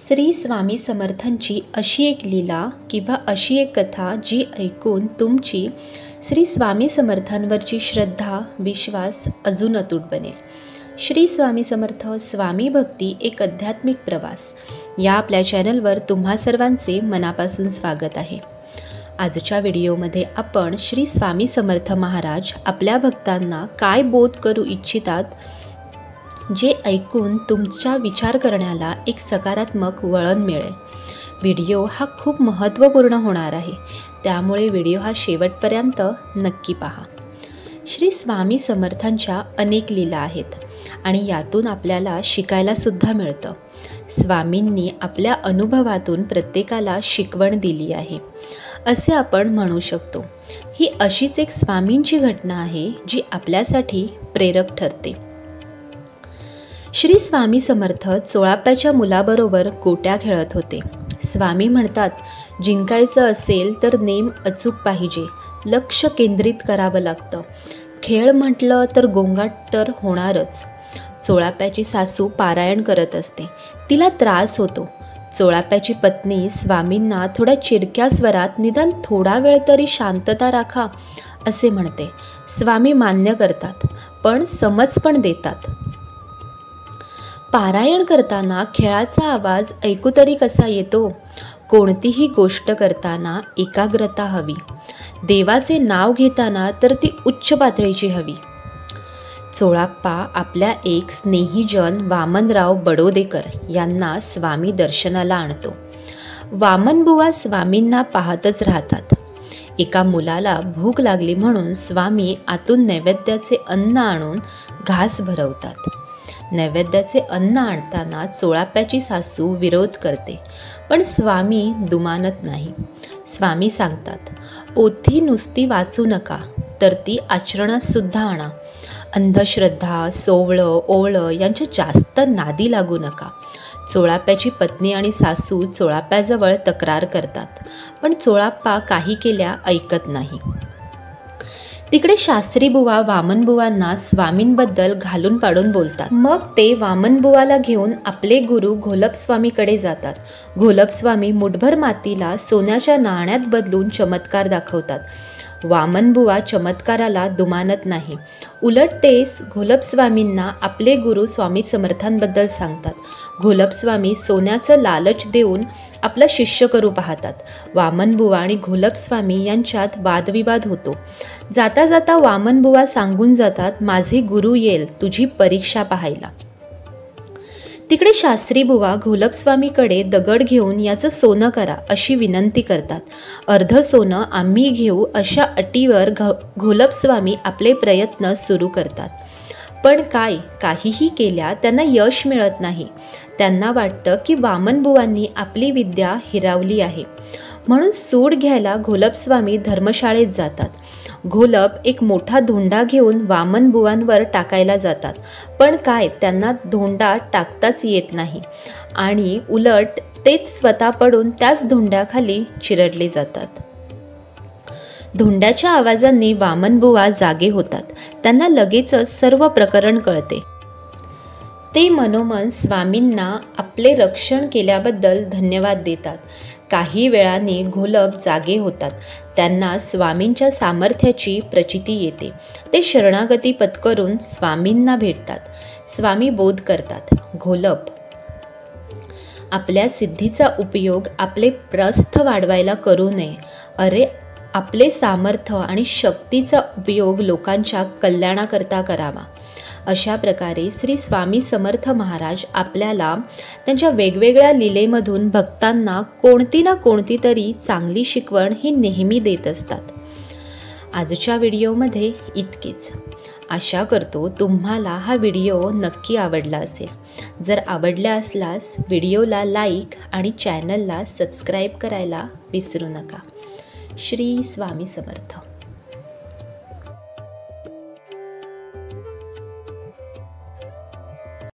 श्री स्वामी समर्थांची अशी एक लीला किंवा अशी एक कथा जी ऐकून तुमची श्री स्वामी समर्थांवरची श्रद्धा विश्वास अजून अतूट बनेल। श्री स्वामी समर्थ स्वामी भक्ती एक आध्यात्मिक प्रवास या आपल्या चॅनलवर तुम्हा सर्वांचे मनापासून स्वागत आहे। आजच्या व्हिडिओमध्ये आपण श्री स्वामी समर्थ महाराज आपल्या भक्तांना काय बोध करू इच्छितात जे ऐकून तुमच्या विचार करण्याला एक सकारात्मक वळण मिळेल। व्हिडिओ हा खूप महत्त्वपूर्ण होणार आहे, त्यामुळे व्हिडिओ हा शेवटपर्यंत नक्की पहा। श्री स्वामी समर्थांच्या अनेक लीला आहेत आणि यातून आपल्याला शिकायला सुद्धा मिळतं। स्वामींनी आपल्या अनुभवातून प्रत्येकाला शिकवण दिली आहे असे आपण म्हणू शकतो। ही अशीच एक स्वामींची घटना आहे जी आपल्यासाठी प्रेरक ठरते। श्री स्वामी समर्थ चोळाप्याच्या मुलाबरोबर गोट्या खेळत होते। स्वामी म्हणतात, जिंकायचं असेल तर नेम अचूक पाहिजे, लक्ष केंद्रित करावं लागतं। खेळ म्हटलं तर गोंगाट तर होणारच। चोळाप्याची सासू पारायण करत असते, तिला त्रास होतो। चोळाप्याची पत्नी स्वामींना थोड्या चिरक्या स्वरात निदान थोडा वेळ तरी शांतता राखा असे म्हणते। स्वामी मान्य करतात, पण समज पण देतात। पारायण करताना खेळाचा आवाज ऐकू तरी कसा येतो? कोणतीही गोष्ट करताना एकाग्रता हवी। देवाचे नाव घेताना तर ती उच्च पातळीची हवी। चोळाप्पा आपल्या एक स्नेहीजन वामनराव बडोदेकर यांना स्वामी दर्शनाला आणतो। वामनबुवा स्वामींना पाहतच राहतात। एका मुलाला भूक लागली म्हणून स्वामी आतून नैवेद्याचे अन्न आणून घास भरवतात। नैवेद्याचे अन्न आणताना चोळाप्याची सासू विरोध करते, पण स्वामी दुमानत नाही। स्वामी सांगतात, पोथी नुसती वाचू नका तर ती आचरणात सुद्धा आणा। अंधश्रद्धा, सोवळं ओवळं यांच्या जास्त नादी लागू नका। चोळाप्याची पत्नी आणि सासू चोळाप्याजवळ तक्रार करतात, पण चोळाप्पा काही केल्या ऐकत नाही। तिकडे शास्त्रीबुवा वामनबुवांना स्वामींबद्दल घालून पाडून बोलतात। मग ते वामनबुवाला घेऊन आपले गुरु घोलपस्वामीकडे जातात। घोलपस्वामी मुठभर मातीला सोन्याच्या नाण्यात बदलून चमत्कार दाखवतात। वामनबुवा चमत्काराला दुमानत नाही, उलट ते घोलपस्वामींना आपले गुरु स्वामी समर्थांबद्दल सांगतात। घोलपस्वामी सोन्याचं लालच देऊन आपला शिष्य करू पाहतात। वामनबुवा आणि घोलपस्वामी यांच्यात वादविवाद होतो। जाता जाता वामनबुवा सांगून जातात, माझे गुरु येईल तुझी परीक्षा पाहायला। तिकडे शास्त्रीबुवा घोलपस्वामीकडे दगड घेऊन याचं सोनं करा अशी विनंती करतात। अर्ध सोनं आम्ही घेऊ अशा अटीवर घोलपस्वामी आपले प्रयत्न सुरू करतात। पण काहीही केल्या त्यांना यश मिळत नाही। त्यांना वाटतं की वामनबुवांनी आपली विद्या हिरावली आहे, म्हणून सूड घ्यायला घोलपस्वामी धर्मशाळेत जातात। घोलप एक मोठा धोंडा घेऊन वामनबुवांवर टाकायला जातात, पण त्यांना धोंडा टाकताच येत नाही आणि उलट तेच स्वतः पडून त्याच धोंड्याखाली चिरडले जातात। धोंड्याच्या आवाजांनी वामनबुवा जागे होतात। त्यांना लगेचच सर्व प्रकरण कळते। ते मनोमन स्वामींना आपले रक्षण केल्याबद्दल धन्यवाद देतात। काही वेळाने घोलप जागे होतात। त्यांना स्वामींच्या सामर्थ्याची प्रचिती येते। ते शरणागती पत्करून स्वामींना भेटतात। स्वामी बोध करतात, घोलप, आपल्या सिद्धीचा उपयोग आपले प्रस्थ वाढवायला करू नये। अरे, आपले सामर्थ्य आणि शक्तीचा उपयोग लोकांच्या कल्याणाकरता करावा। अशा प्रकारे श्री स्वामी समर्थ महाराज आपल्याला त्यांच्या वेगवेगळ्या लीलेमधून भक्तांना कोणती ना कोणती तरी चांगली शिकवण ही नेहमी देत असतात। आजच्या व्हिडिओमध्ये इतकेच। आशा करतो तुम्हाला हा व्हिडिओ नक्की आवडला असेल। जर आवडला असल्यास व्हिडिओला लाईक आणि चॅनलला सबस्क्राईब करायला विसरू नका। श्री स्वामी समर्थ।